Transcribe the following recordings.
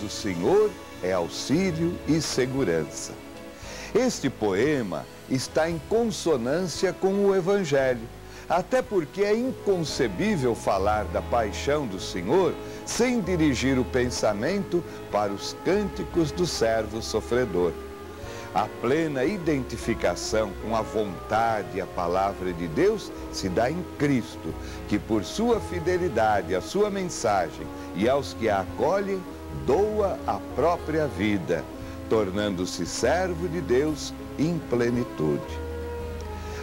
O Senhor é auxílio e segurança. Este poema está em consonância com o Evangelho, até porque é inconcebível falar da paixão do Senhor sem dirigir o pensamento para os cânticos do servo sofredor. A plena identificação com a vontade e a palavra de Deus se dá em Cristo, que por sua fidelidade à sua mensagem e aos que a acolhem, doa a própria vida, tornando-se servo de Deus em plenitude.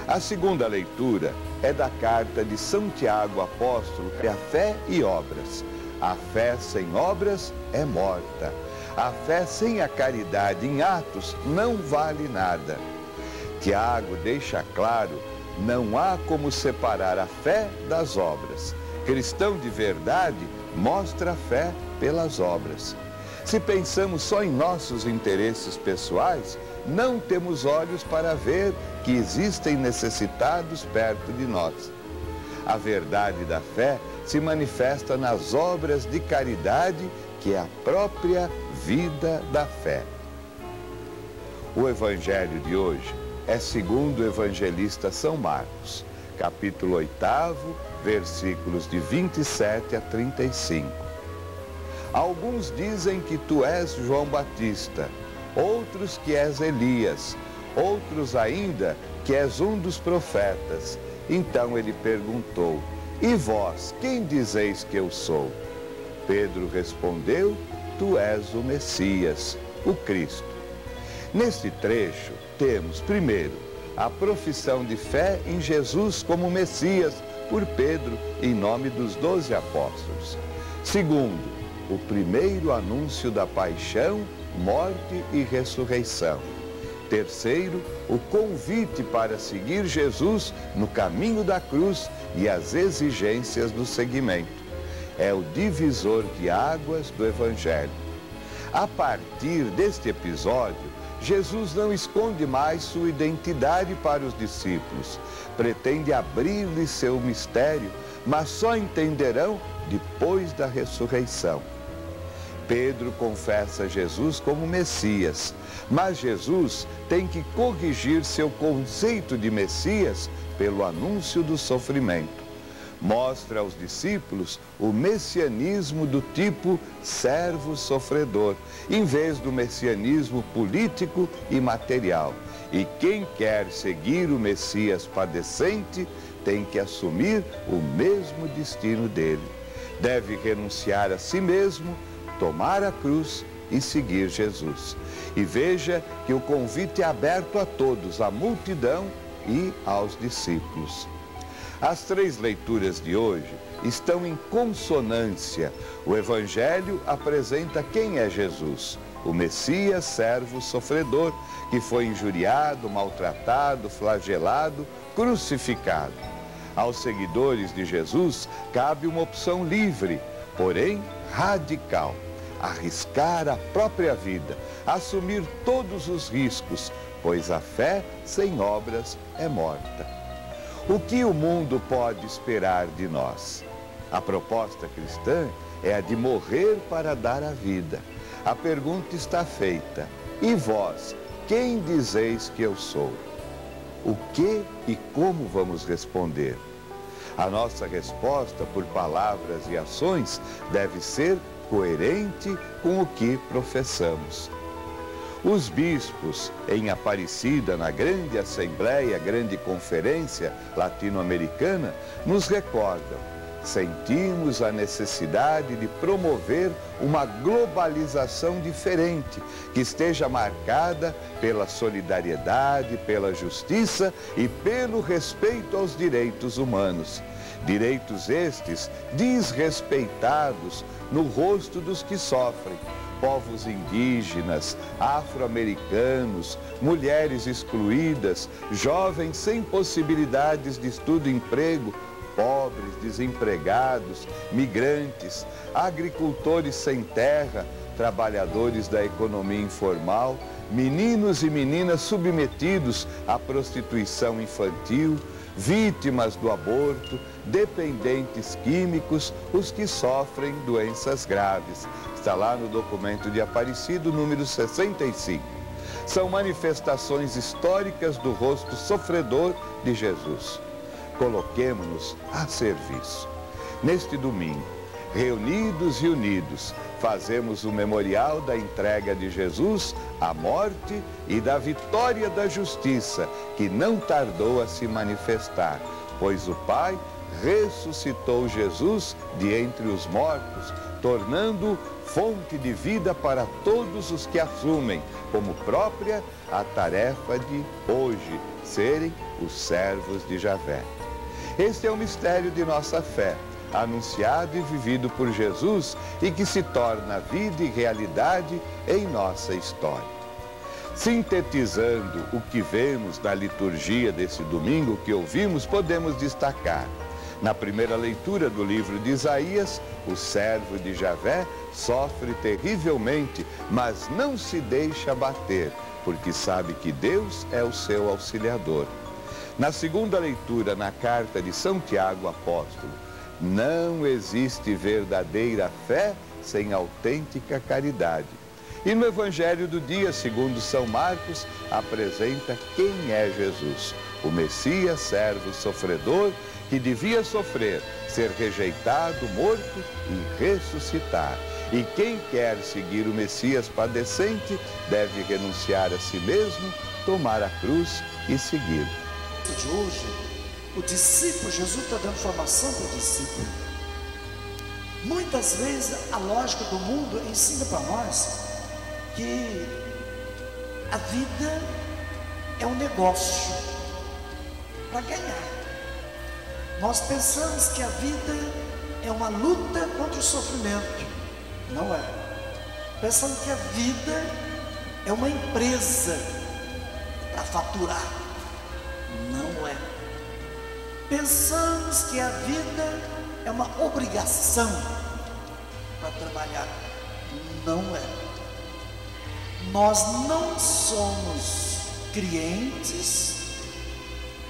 A segunda leitura é da carta de São Tiago Apóstolo, que é a fé e obras. A fé sem obras é morta. A fé sem a caridade em atos não vale nada. Tiago deixa claro, não há como separar a fé das obras. Cristão de verdade mostra a fé pelas obras. Se pensamos só em nossos interesses pessoais, não temos olhos para ver que existem necessitados perto de nós. A verdade da fé se manifesta nas obras de caridade, que é a própria vida da fé. O Evangelho de hoje é segundo o evangelista São Marcos, capítulo 8, versículos de 27 a 35. Alguns dizem que tu és João Batista, outros que és Elias, outros ainda que és um dos profetas. Então ele perguntou, e vós, quem dizeis que eu sou? Pedro respondeu, tu és o Messias, o Cristo. Neste trecho temos, primeiro, a profissão de fé em Jesus como Messias por Pedro, em nome dos 12 apóstolos. Segundo, o primeiro anúncio da paixão, morte e ressurreição. Terceiro, o convite para seguir Jesus no caminho da cruz e as exigências do seguimento. É o divisor de águas do Evangelho. A partir deste episódio, Jesus não esconde mais sua identidade para os discípulos. Pretende abrir-lhes seu mistério, mas só entenderão depois da ressurreição. Pedro confessa Jesus como Messias, mas Jesus tem que corrigir seu conceito de Messias pelo anúncio do sofrimento. Mostra aos discípulos o messianismo do tipo servo sofredor, em vez do messianismo político e material. E quem quer seguir o Messias padecente tem que assumir o mesmo destino dele. Deve renunciar a si mesmo, tomar a cruz e seguir Jesus. E veja que o convite é aberto a todos, à multidão e aos discípulos. As três leituras de hoje estão em consonância. O Evangelho apresenta quem é Jesus, o Messias, servo sofredor, que foi injuriado, maltratado, flagelado, crucificado. Aos seguidores de Jesus cabe uma opção livre, porém radical: arriscar a própria vida, assumir todos os riscos, pois a fé sem obras é morta. O que o mundo pode esperar de nós? A proposta cristã é a de morrer para dar a vida. A pergunta está feita: e vós, quem dizeis que eu sou? O que e como vamos responder? A nossa resposta, por palavras e ações, deve ser coerente com o que professamos. Os bispos, em Aparecida, na grande assembleia, grande conferência latino-americana, nos recordam: sentimos a necessidade de promover uma globalização diferente, que esteja marcada pela solidariedade, pela justiça e pelo respeito aos direitos humanos. Direitos estes desrespeitados no rosto dos que sofrem: povos indígenas, afro-americanos, mulheres excluídas, jovens sem possibilidades de estudo e emprego, pobres, desempregados, migrantes, agricultores sem terra, trabalhadores da economia informal, meninos e meninas submetidos à prostituição infantil, vítimas do aborto, dependentes químicos, os que sofrem doenças graves. Está lá no documento de Aparecido, número 65. São manifestações históricas do rosto sofredor de Jesus. Coloquemo-nos a serviço. Neste domingo, reunidos e unidos, fazemos o memorial da entrega de Jesus à morte e da vitória da justiça, que não tardou a se manifestar, pois o Pai ressuscitou Jesus de entre os mortos, tornando fonte de vida para todos os que assumem como própria a tarefa de hoje serem os servos de Javé. Este é o mistério de nossa fé, anunciado e vivido por Jesus e que se torna vida e realidade em nossa história. Sintetizando o que vemos na liturgia desse domingo que ouvimos, podemos destacar: na primeira leitura do livro de Isaías, o servo de Javé sofre terrivelmente, mas não se deixa abater, porque sabe que Deus é o seu auxiliador. Na segunda leitura, na carta de São Tiago apóstolo, não existe verdadeira fé sem autêntica caridade. E no Evangelho do dia, segundo São Marcos, apresenta quem é Jesus, o Messias, servo sofredor, que devia sofrer, ser rejeitado, morto e ressuscitar. E quem quer seguir o Messias padecente deve renunciar a si mesmo, tomar a cruz e segui-lo. De hoje, o discípulo, Jesus está dando formação para o discípulo. Muitas vezes a lógica do mundo ensina para nós que a vida é um negócio para ganhar. Nós pensamos que a vida é uma luta contra o sofrimento. Não é. Pensamos que a vida é uma empresa para faturar. Não é. Pensamos que a vida é uma obrigação para trabalhar. Não é. Nós não somos clientes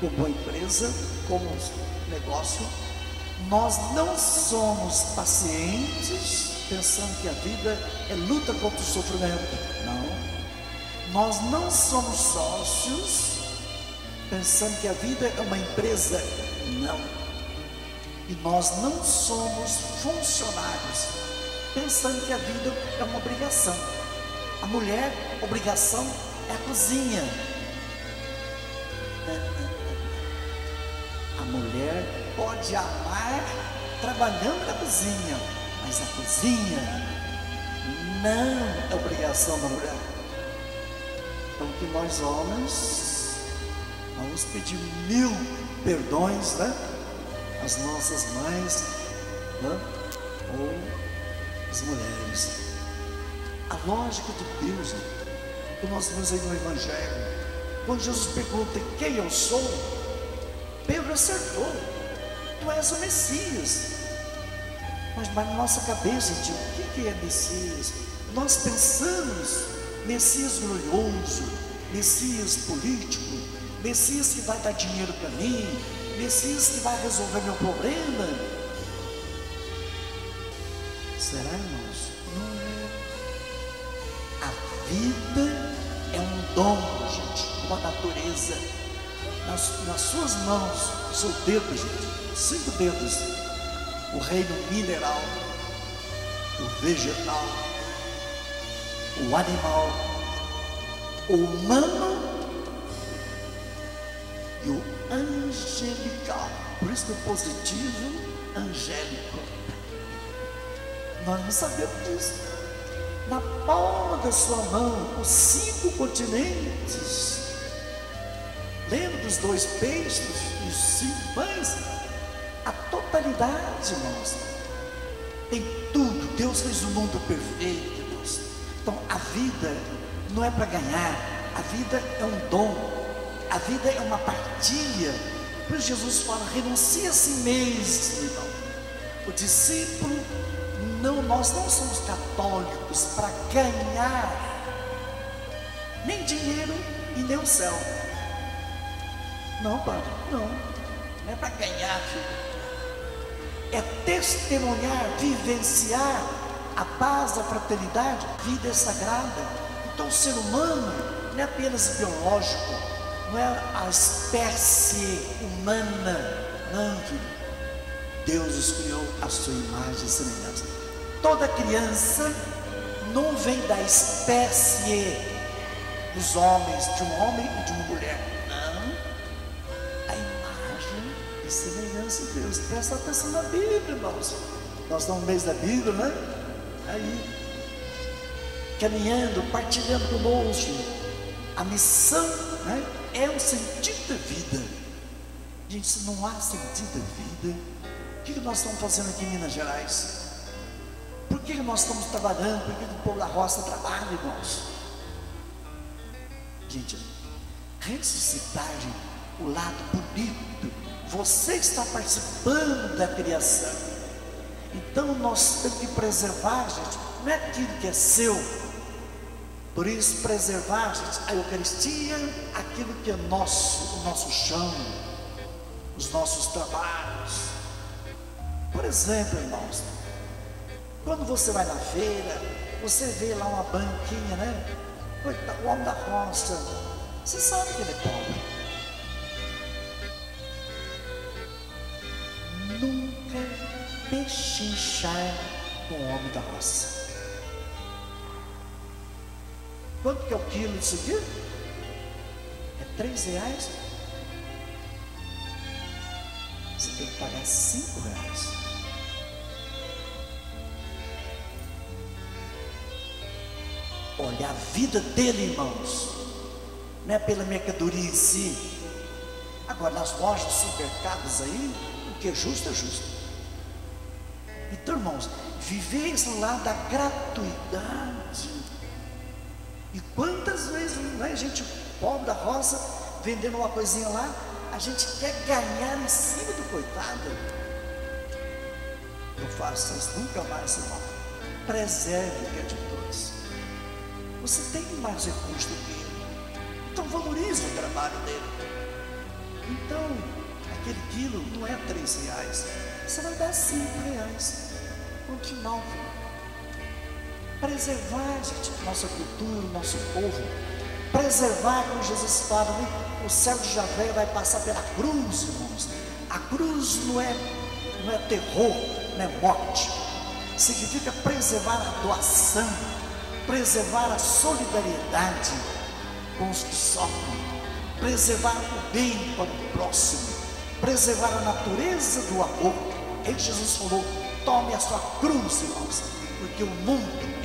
como a empresa, como negócio. Nós não somos pacientes pensando que a vida é luta contra o sofrimento. Não. Nós não somos sócios pensando que a vida é uma empresa. Não. E nós não somos funcionários pensando que a vida é uma obrigação. A mulher, obrigação é a cozinha. A mulher pode amar trabalhando na cozinha, mas a cozinha não é obrigação da mulher. Então que nós homens vamos pedir 1000 perdões, né? As nossas mães, né? Ou as mulheres. A lógica de Deus, que nós vemos aí no Evangelho, quando Jesus pergunta quem eu sou, Pedro acertou: tu és o Messias. Mas na nossa cabeça, gente, o que é Messias? Nós pensamos Messias glorioso, Messias político, Messias que vai dar dinheiro para mim, Messias que vai resolver meu problema. Será, irmãos? Não é. A vida é um dom, gente, uma natureza. Nas suas mãos, o seu dedo, gente, 5 dedos, o reino mineral, o vegetal, o animal, o humano e o angelical. Por isso que o positivo, angélico. Nós não sabemos disso. Na palma da sua mão, os 5 continentes. Lembra dos 2 peixes e os 5 pães? A totalidade, irmãos. Tem tudo. Deus fez o mundo perfeito, irmãos. Então a vida não é para ganhar. A vida é um dom. A vida é uma partilha. Por isso Jesus fala: renuncie a si mesmo, irmão. O discípulo, não, nós não somos católicos para ganhar nem dinheiro e nem o céu. Não, padre, não é para ganhar, filho. É testemunhar, vivenciar a paz, a fraternidade, a vida é sagrada. Então o ser humano não é apenas biológico, não é a espécie humana, não, filho. Deus os criou à sua imagem e semelhança. Toda criança não vem da espécie dos homens, de um homem e de uma mulher, não. A imagem e semelhança de Deus. Presta atenção na Bíblia, irmãos. Nós estamos no mês da Bíblia, né? Aí, caminhando, partilhando conosco a missão, né? É o sentido da vida. Gente, se não há sentido da vida, o que nós estamos fazendo aqui em Minas Gerais? Por que nós estamos trabalhando? Por que o povo da roça trabalha, irmãos? Gente, ressuscitar o lado bonito. Você está participando da criação. Então nós temos que preservar, gente, não é aquilo que é seu. Por isso, preservar, gente, a Eucaristia, aquilo que é nosso, o nosso chão, os nossos trabalhos. Por exemplo, irmãos, quando você vai na feira, você vê lá uma banquinha, né? O homem da roça, você sabe que ele é pobre. Nunca pechinchar com o homem da roça. Quanto que é o quilo disso aqui? É R$3. Você tem que pagar R$5. Olha a vida dele, irmãos, não é pela mercadoria em si. Agora, nas lojas, nos supermercados aí, o que é justo é justo. Então, irmãos, viver isso lá da gratuidade. E quantas vezes, né, a gente pobre da roça, vendendo uma coisinha lá, a gente quer ganhar em cima do coitado. Não faça isso nunca mais, irmão. Preserve o que é de todos. Você tem mais recursos do que ele, então valorize o trabalho dele. Então, aquele quilo não é R$3, você vai dar R$5. Ponto final. Preservar, gente, nossa cultura, nosso povo. Preservar, como Jesus fala, né? O céu de Javé vai passar pela cruz, irmãos. A cruz não é terror, não é morte. Significa preservar a doação, preservar a solidariedade com os que sofrem, preservar o bem para o próximo, preservar a natureza do amor. Aí Jesus falou: tome a sua cruz, irmãos, porque o mundo